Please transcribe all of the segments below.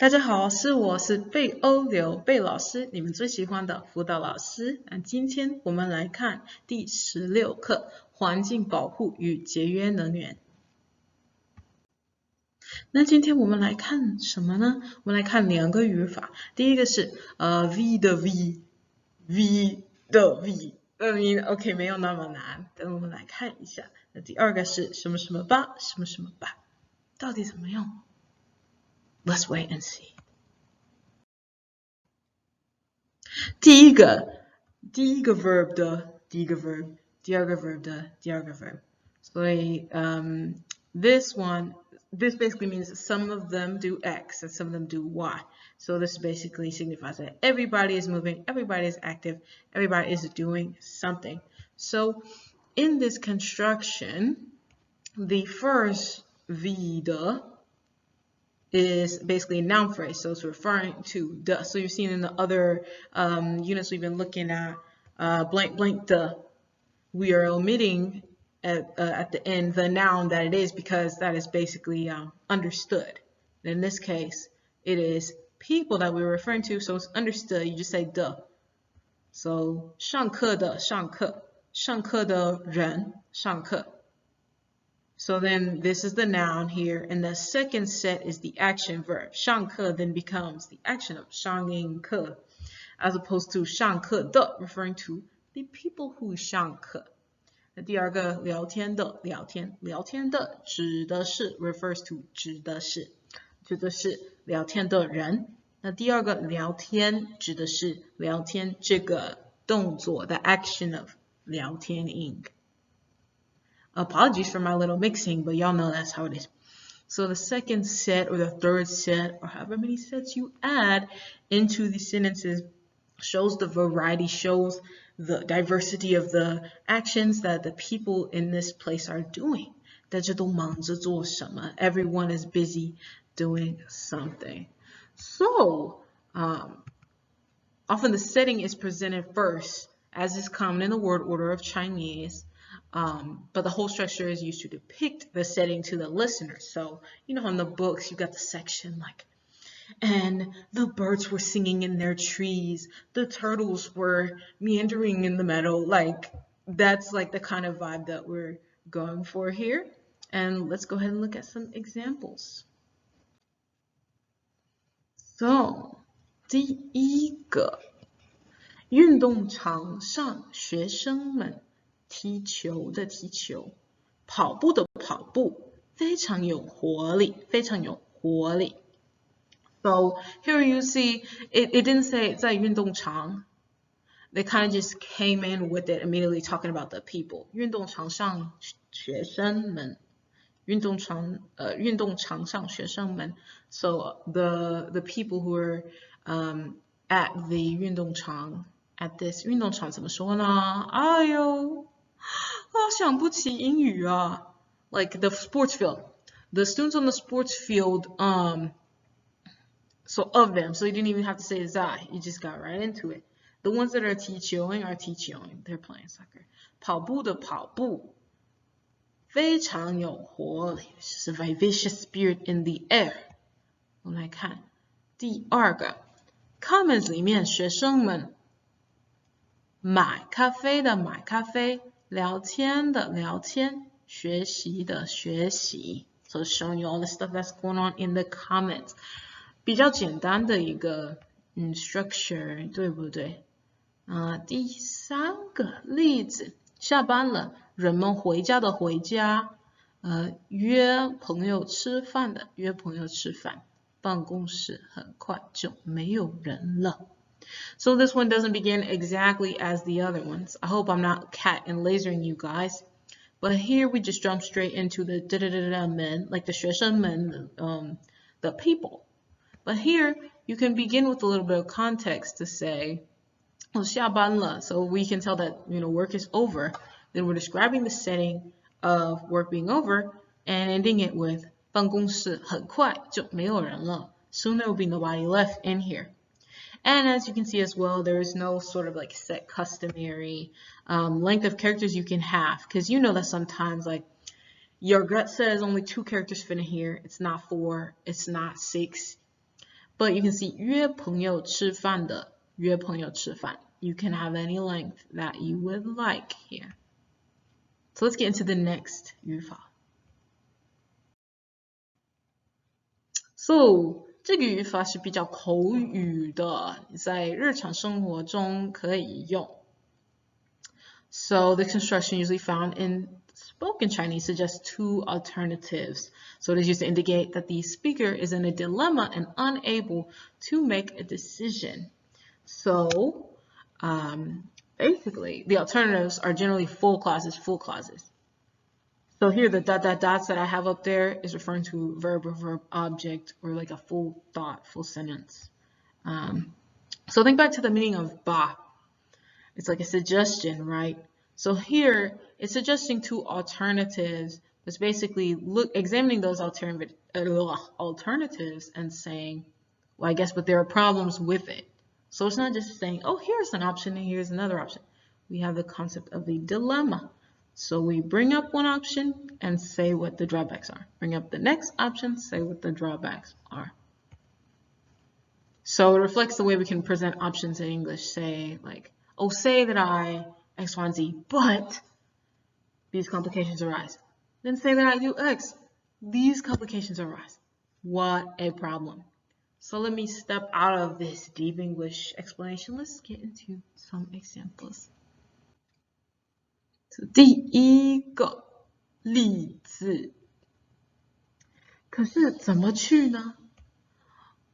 大家好，我是贝欧刘贝老师，你们最喜欢的辅导老师。那今天我们来看第16课环境保护与节约能源。那今天我们来看什么呢？我们来看两个语法，第一个是V 的 V 的 V，OK 没有那么难，等我们来看一下。那第二个是什么什么吧，什么什么吧，到底怎么用 ？Let's wait and see。第一个 verb 的第一个 verb， 第二个 verb 的第二个 verb。所以this basically means some of them do X and some of them do Y. So this basically signifies that everybody is moving, everybody is active, everybody is doing something. So in this construction, the first vida is basically a noun phrase, so it's referring to the. So you've seen in the other units we've been looking at, blank blank the. We are omitting at the end the noun that it is because that is basically understood. In this case, it is people that we're referring to, so it's understood. You just say the. So 上课的上课，上课的人上课。So then this is the noun here, and the second set is the action verb. 上课 then becomes the action of 上英课, as opposed to 上课的 referring to the people who 上课。那第二个聊天的聊天的指的是 refers to 指的是聊天的人。那第二个聊天指的是聊天这个动作 the action of 聊天 ing。Apologies for my little mixing, but y'all know that's how it is. So the second set or the third set or however many sets you add into the sentences shows the variety, shows the diversity of the actions that the people in this place are doing. 大家都忙着做什么? Everyone is busy doing something. So often the setting is presented first, as is common in the word order of Chinese. But the whole structure is used to depict the setting to the listener. So, you know, in the books, you got the section like, and the birds were singing in their trees. The turtles were meandering in the meadow. Like, that's like the kind of vibe that we're going for here. And let's go ahead and look at some examples. So, 第一个，运动场上学生们踢球的踢球，跑步的跑步，非常有活力，非常有活力。So here you see, it didn't say 在运动场. They kind of just came in with it immediately talking about the people. 运动场上学生们，运动场上学生们。So the people who are at the 运动场 at this 运动场怎么说呢？哎呦。想不起英语啊 like the sports field. The students on the sports field, so of them, so you didn't even have to say zai, you just got right into it. The ones that are teaching, they're playing soccer. 跑步的跑步，非常有活力， It's just a vivacious spirit in the air. 我们来看第二个 comments 里面学生们买咖啡的买咖啡，聊天的聊天，学习的学习。So showing you all the stuff that's going on in the comments. 比较简单的一个structure， 对不对？第三个例子，下班了，人们回家的回家，约朋友吃饭的约朋友吃饭，办公室很快就没有人了。So this one doesn't begin exactly as the other ones. I hope I'm not cat and lasering you guys. But here we just jump straight into the men, like the 学生们, the people. But here you can begin with a little bit of context to say, 下班了, so we can tell that, you know, work is over. Then we're describing the setting of work being over and ending it with 办公室很快就没有人了. Soon there will be nobody left in here. And as you can see as well, there is no sort of like set customary length of characters you can have. Because you know that sometimes like your gut says only 2 characters fit in here. It's not 4. It's not 6. But you can see 约朋友吃饭的约朋友吃饭. You can have any length that you would like here. So let's get into the next 语法. So 这个语法是比较口语的，在日常生活中可以用。So the construction usually found in spoken Chinese suggests two alternatives. So it is used to indicate that the speaker is in a dilemma and unable to make a decision. So basically, the alternatives are generally full clauses. So here, the dots that I have up there is referring to verb or verb object, or like a full thought, full sentence. So think back to the meaning of ba. It's like a suggestion, right? So here, it's suggesting two alternatives. It's basically examining those alternatives and saying, well, I guess, but there are problems with it. So it's not just saying, oh, here's an option and here's another option. We have the concept of the dilemma. So we bring up one option and say what the drawbacks are. Bring up the next option, say what the drawbacks are. So it reflects the way we can present options in English. Say like, oh, say that I X, Y, and Z, but these complications arise. Then say that I do X, these complications arise. What a problem. So let me step out of this deep English explanation. Let's get into some examples. 第一个例子，可是怎么去呢？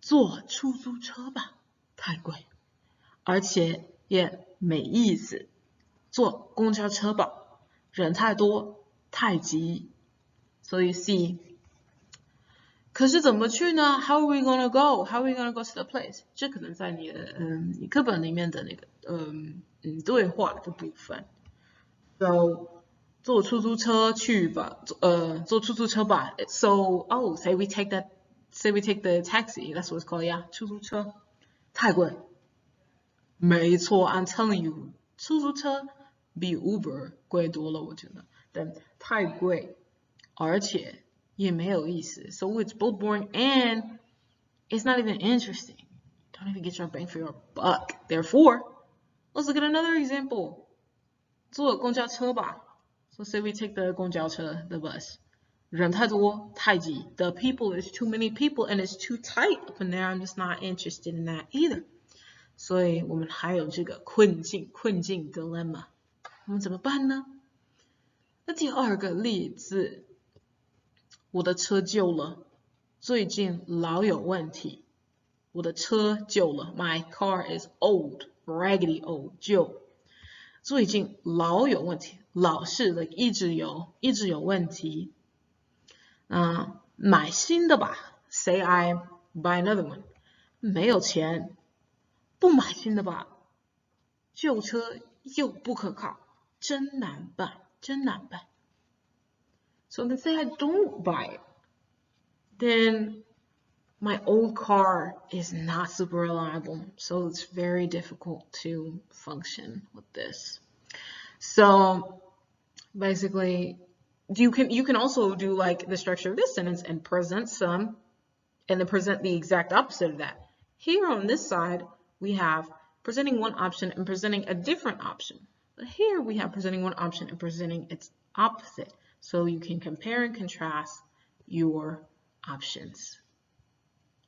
坐出租车吧，太贵，而且也没意思。坐公交车吧，人太多，太急。So you see, 可是怎么去呢 ？How are we gonna go? How are we gonna go to the place? 这可能在你的你课本里面的那个对话的部分。So 坐出租车去吧，坐出租车吧。So say we take the taxi. That's what it's called, yeah. 出租车太贵。没错 ，I'm telling you， 出租车比 Uber 贵多了，我觉得，但太贵，而且也没有意思。So it's both boring and it's not even interesting. Don't even get your bang for your buck. Therefore, let's look at another example. 坐公交车吧。So say we take the 公交车 the bus. 人太多，太挤。The people is too many people and it's too tight up in there. I'm just not interested in that either. 所以我们还有这个困境 dilemma， 我们怎么办呢？那第二个例子，我的车旧了，最近老有问题。我的车旧了 ，My car is old, raggedy old， 旧。最近老有问题，老是 like 一直有问题。买新的吧 ，Say I buy another one， 没有钱。不买新的吧，旧车又不可靠，真难办。So let's say I don't buy it, then my old car is not super reliable, so it's very difficult to function with this. So basically, you can also do like the structure of this sentence and present some, and then present the exact opposite of that. Here on this side, we have presenting one option and presenting a different option. But here we have presenting one option and presenting its opposite. So you can compare and contrast your options.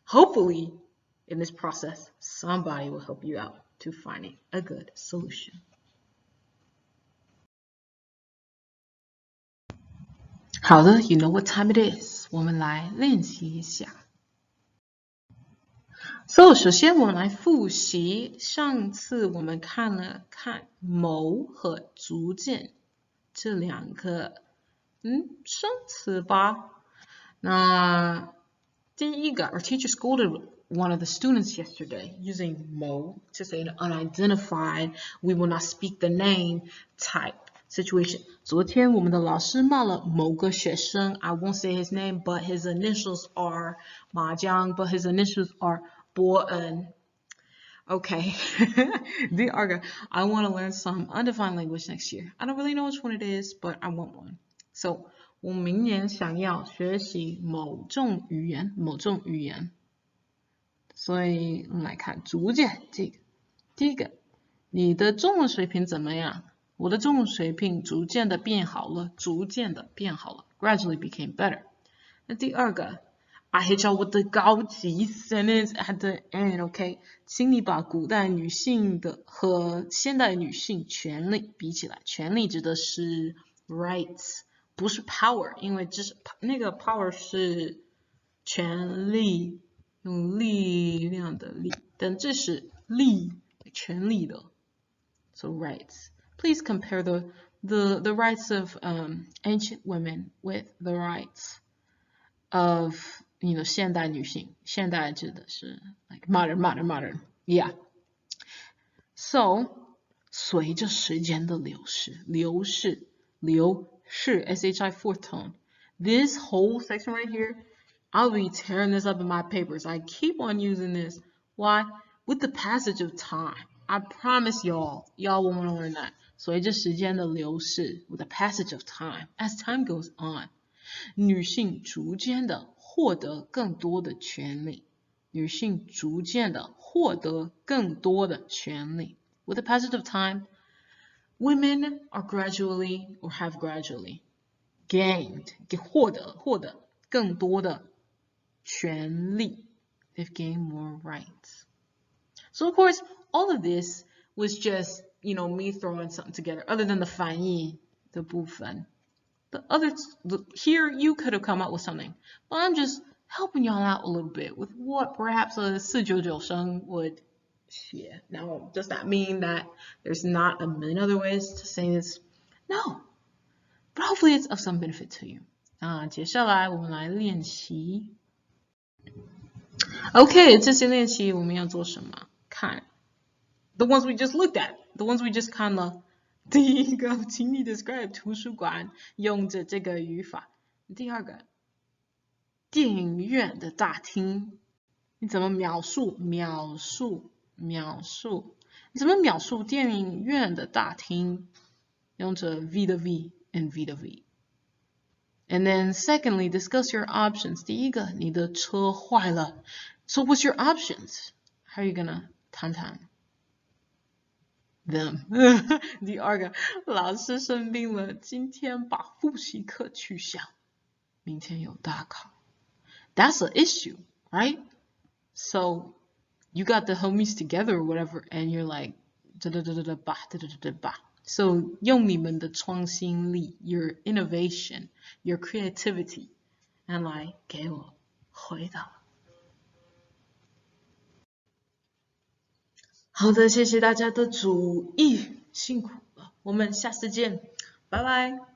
Hopefully, in this process, somebody will help you out to finding a good solution. 好的 you know what time it is. 我们来练习一下。So 首先我们来复习上次我们看谋和逐渐这两个生词吧。那第一个 our teacher scolded one of the students yesterday using mo to say an unidentified, we will not speak the name type situation. 昨天我们的老师骂了某个学生 I won't say his name, but his initials are 麻将 but his initials are 伯恩 Okay. The arga. I want to learn some undefined language next year. I don't really know which one it is, but I want one. So 我明年想要学习某种语言。所以我们来看逐渐这个。第一个，你的中文水平怎么样？我的中文水平逐渐的变好了，逐渐的变好了 ，gradually became better。那第二个 ，I hit you with the 高级 sentence at the end，OK？、请你把古代女性的和现代女性权利比起来，权利指的是 rights， 不是 power， 因为这是那个 power 是权利，用力量的力，但这是力，权利的 ，so rights。Please compare the rights of ancient women with the rights of 现代女性，现代指的是 like modern yeah. So 随着时间的流逝SHI fourth tone. This whole section right here, I'll be tearing this up in my papers. I keep on using this. Why? With the passage of time. I promise y'all won't learn that. 随着时间的流逝 with the passage of time, as time goes on, 女性逐渐的获得更多的权利。女性逐渐的获得更多的权利。With the passage of time, women are gradually or have gradually gained 获得更多的权利。They've gained more rights. So of course, all of this was just, me throwing something together, other than the 翻译的部分. Here you could have come up with something, but I'm just helping y'all out a little bit with what perhaps a 499生 would share. Now, does that mean that there's not a million other ways to say this? No, but hopefully it's of some benefit to you. 接下来我们来练习。Okay, 这些练习我们要做什么？看 the ones we just looked at, the ones we just 看了。第一个，请你 describe 图书馆，用着这个语法。第二个，电影院的大厅，你怎么描述？你怎么描述电影院的大厅？用着 V 的 V and V 的 V。And then secondly, discuss your options. 第一个，你的车坏了。So what's your options? How are you gonna 谈谈 them? 第二个，老师生病了，今天把复习课取消，明天有大考。That's an issue, right? So you got the homies together or whatever, and you're like, So 用你们的创新力 your innovation, your creativity, and 来给我回答。好的，谢谢大家的注意，辛苦了，我们下次见，拜拜。